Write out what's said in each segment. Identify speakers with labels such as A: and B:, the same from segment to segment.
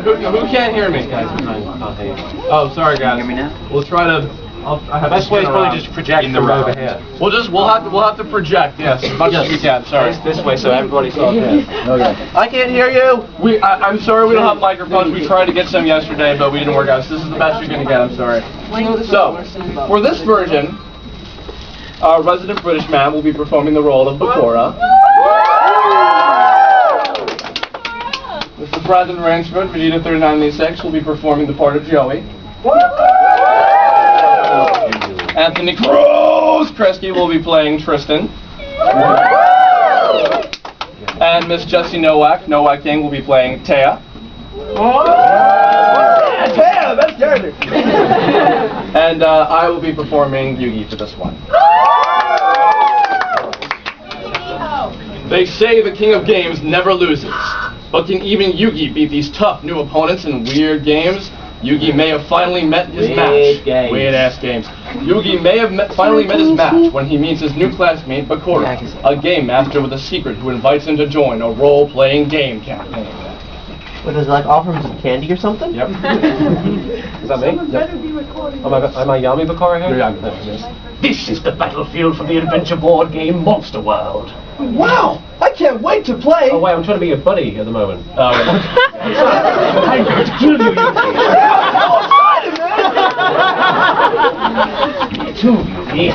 A: Who can't hear me? Oh, sorry guys.
B: Can you hear me now?
A: We'll try to. I have
C: Best
A: to
C: way is
A: turn
C: probably
A: around
C: just project
A: in
C: from
A: round.
C: over here.
A: We'll have to project. Yes, as much as we can. Sorry.
C: This way so everybody's all here.
A: I can't hear you. I'm sorry we don't have microphones. We tried to get some yesterday, but we didn't work out. So this is the best you're gonna get. I'm sorry. So for this version, our resident British man will be performing the role of Bakura. Mr. Brandon Ransford, Vegeta 3986, will be performing the part of Joey. Anthony Krooze Kresge will be playing Tristan. And Miss Jessie Nowak King will be playing Taya. Taya, best character! And I will be performing Yugi for this one. They say the king of games never loses. But can even Yugi beat these tough new opponents in weird games? Yugi may have finally met his match. Weird-ass games. Yugi may have finally met his match when he meets his new classmate, Bakura, a game master with a secret who invites him to join a role-playing game campaign.
D: What, does it like offer him some candy or something?
A: Yep.
C: Is that me? Yep. Am I Yami Bakura here?
A: You're Yami.
E: This is the battlefield for the adventure board game Monster World.
A: Wow! I can't wait to play!
C: Oh wait, I'm trying to be your buddy at the moment.
E: I'm going to kill you, Yugi. Me too, Yugi.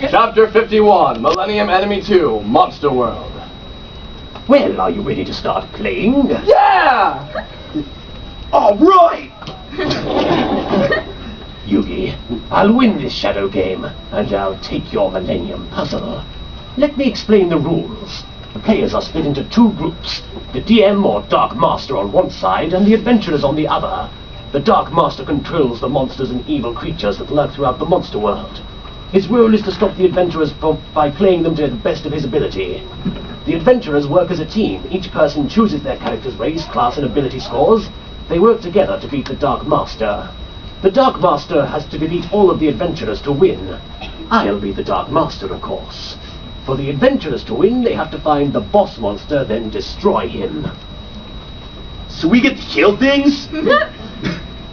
A: Chapter 51, Millennium Enemy 2, Monster World.
E: Well, are you ready to start playing?
A: Yeah!
E: All right! Yugi, I'll win this shadow game, and I'll take your Millennium Puzzle. Let me explain the rules. The players are split into two groups. The DM or Dark Master on one side, and the adventurers on the other. The Dark Master controls the monsters and evil creatures that lurk throughout the monster world. His role is to stop the adventurers by playing them to the best of his ability. The adventurers work as a team. Each person chooses their character's race, class, and ability scores. They work together to beat the Dark Master. The Dark Master has to defeat all of the adventurers to win. I'll be the Dark Master, of course. For the adventurers to win, they have to find the boss monster, then destroy him.
F: So we get to kill things?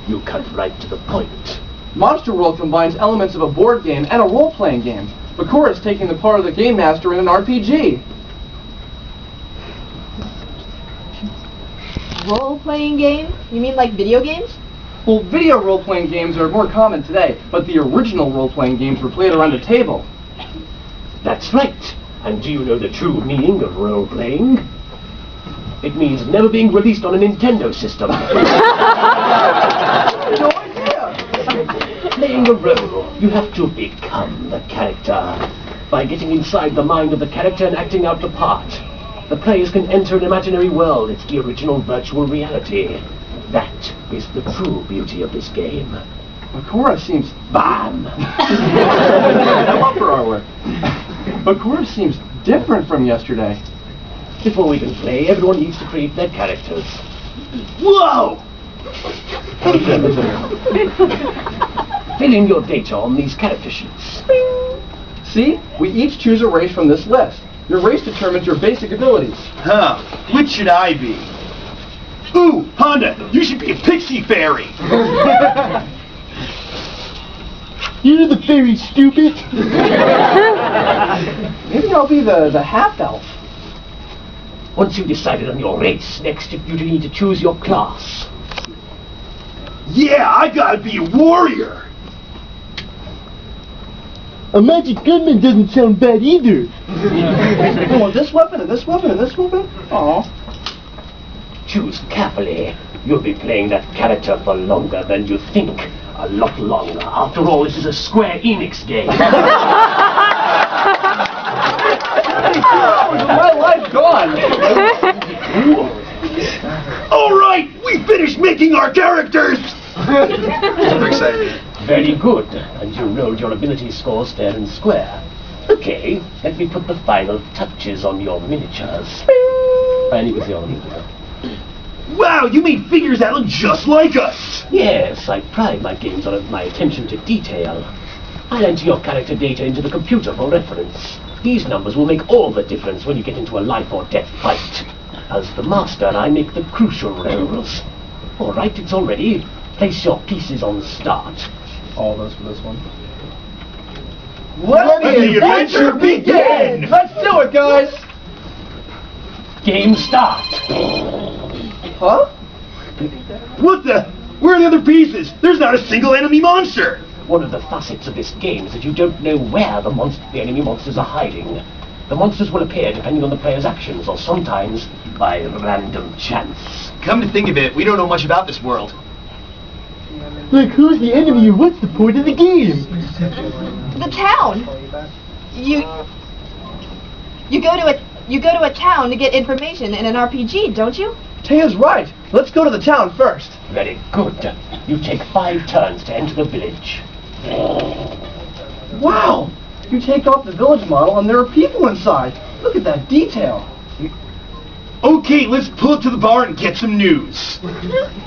E: You cut right to the point.
A: Monster World combines elements of a board game and a role-playing game. Bakura is taking the part of the game master in an RPG.
G: Role-playing game? You mean like video games?
A: Well, video role-playing games are more common today, but the original role-playing games were played around a table.
E: That's right. And do you know the true meaning of role-playing? It means never being released on a Nintendo system.
A: No idea!
E: Playing a role, you have to become the character. By getting inside the mind of the character and acting out the part. The players can enter an imaginary world. It's the original virtual reality. That is the true beauty of this game.
A: Bakura seems...
E: Bam!
A: I love her artwork. Bakura seems different from yesterday.
E: Before we can play, everyone needs to create their characters.
F: Whoa!
E: Fill in your data on these character sheets.
A: See? We each choose a race from this list. Your race determines your basic abilities.
F: Huh, which should I be? Ooh, Honda, you should be a pixie fairy!
D: You're the fairy, stupid!
A: Maybe I'll be the half-elf.
E: Once you've decided on your race, next you need to choose your class.
F: Yeah, I gotta be a warrior!
D: A magic gunman doesn't sound bad either.
A: Oh, this weapon, and this weapon, and this weapon? Aw.
E: Choose carefully. You'll be playing that character for longer than you think. A lot longer. After all, this is a Square Enix game.
A: My life gone.
F: Alright, we finished making our characters! Super excited.
E: Very good. And you rolled your ability scores fair and square. Okay, let me put the final touches on your miniatures.
C: And you can see all of them.
F: Wow, you made figures that look just like us!
E: Yes, I pride my games on my attention to detail. I'll enter your character data into the computer for reference. These numbers will make all the difference when you get into a life or death fight. As the master, I make the crucial rolls. Alright, it's all ready. Place your pieces on start.
A: All those for this one.
F: Let the adventure begin!
A: Let's do it, guys!
E: Game start.
A: Huh?
F: What the? Where are the other pieces? There's not a single enemy monster!
E: One of the facets of this game is that you don't know where the enemy monsters are hiding. The monsters will appear depending on the player's actions, or sometimes by random chance.
F: Come to think of it, we don't know much about this world.
D: Like, who's the enemy and what's the point of the game?
G: The town. You go to a town to get information in an RPG, don't you?
A: Taya's right. Let's go to the town first.
E: Very good. You take 5 turns to enter the village.
A: Wow! You take off the village model and there are people inside. Look at that detail.
F: Okay, let's pull up to the bar and get some news.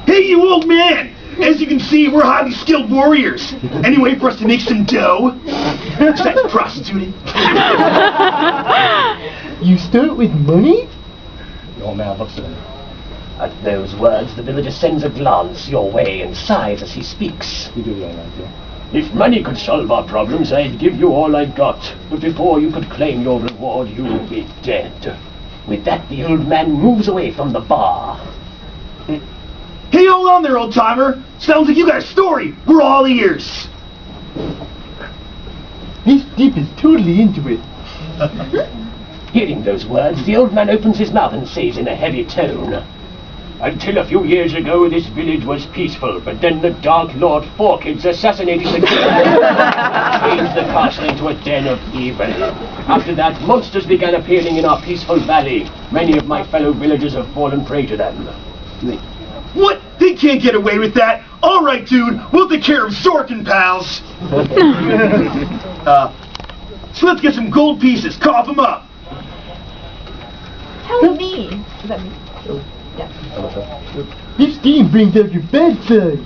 F: Hey, you old man! As you can see, we're highly skilled warriors. Any way for us to make some dough? Besides prostituting.
D: You start with money?
E: The old man looks at him. At those words, the villager sends a glance your way and sighs as he speaks.
C: You do the old man, too.
E: If money could solve our problems, I'd give you all I got. But before you could claim your reward, you would be dead. With that, the old man moves away from the bar.
F: Hey, hold on there, old-timer! Sounds like you got a story! We're all ears!
D: This Deep is totally into it.
E: Hearing those words, the old man opens his mouth and says in a heavy tone, "Until a few years ago, this village was peaceful, but then the Dark Lord Four Kids assassinated the king and changed the castle into a den of evil. After that, monsters began appearing in our peaceful valley. Many of my fellow villagers have fallen prey to them."
F: What? They can't get away with that! Alright, dude, we'll take care of Zorkin, pals! So let's get some gold pieces, cough them up!
G: Tell me. Is that me? Yeah.
D: This game brings out your bad side.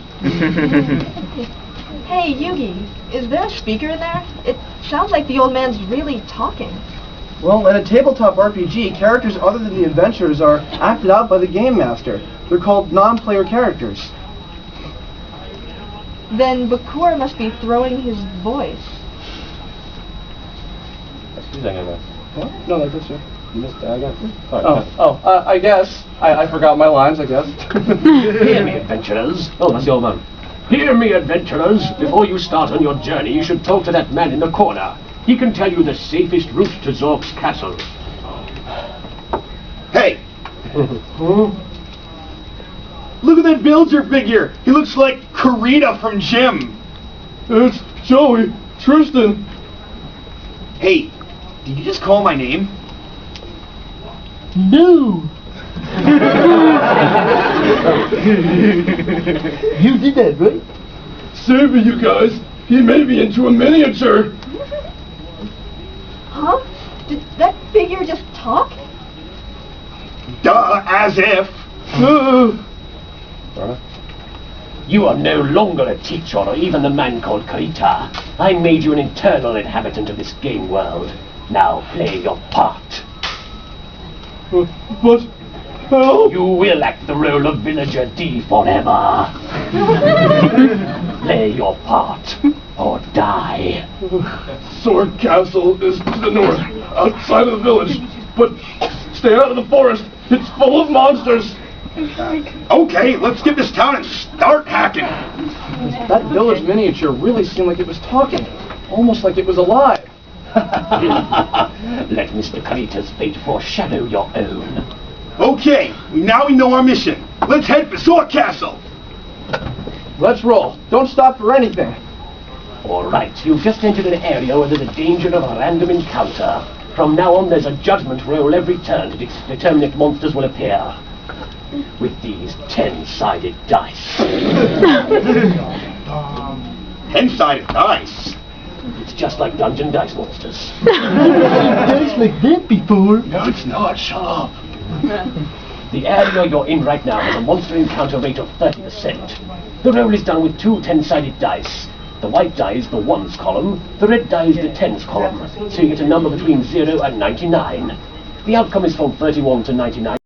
G: Hey, Yugi, is there a speaker in there? It sounds like the old man's really talking.
A: Well, in a tabletop RPG, characters other than the adventurers are acted out by the game master. They're called non-player characters.
G: Then Bakur must be throwing his voice.
C: Excuse me,
A: What? No, that's it.
C: you missed that again. Sorry.
A: I guess. I forgot my lines, I guess.
E: Hear me, adventurers.
C: Oh, that's the old man.
E: Hear me, adventurers. Before you start on your journey, you should talk to that man in the corner. He can tell you the safest route to Zork's castle.
F: Hey! Look at that villager figure! He looks like Karina from Gym!
A: It's Joey, Tristan.
F: Hey, did you just call my name?
D: No! You did that, right?
A: Save me, you guys. He made me into a miniature.
G: Huh? Did that figure just talk?
F: Duh, as if.
E: You are no longer a teacher or even the man called Karita. I made you an internal inhabitant of this game world. Now play your part.
A: But help!
E: You will act the role of Villager D forever. Play your part or die.
A: Sword Castle is to the north, outside of the village. But stay out of the forest. It's full of monsters.
F: Okay, let's get this town and start hacking.
A: That village miniature really seemed like it was talking. Almost like it was alive.
E: Let Mr. Karita's fate foreshadow your own.
F: Okay, now we know our mission. Let's head for Sword Castle.
A: Let's roll. Don't stop for anything.
E: Alright, you've just entered an area where there's a danger of a random encounter. From now on, there's a judgment roll every turn to determine if monsters will appear. With these 10-sided dice.
F: 10-sided dice.
E: It's just like Dungeon Dice Monsters.
D: Dice like that before.
F: No, it's not. Shut up.
E: The area you're in right now has a monster encounter rate of 30%. The roll is done with two 10-sided dice. The white die is the ones column, the red die is the tens column, so you get a number between 0 and 99. The outcome is from 31 to 99.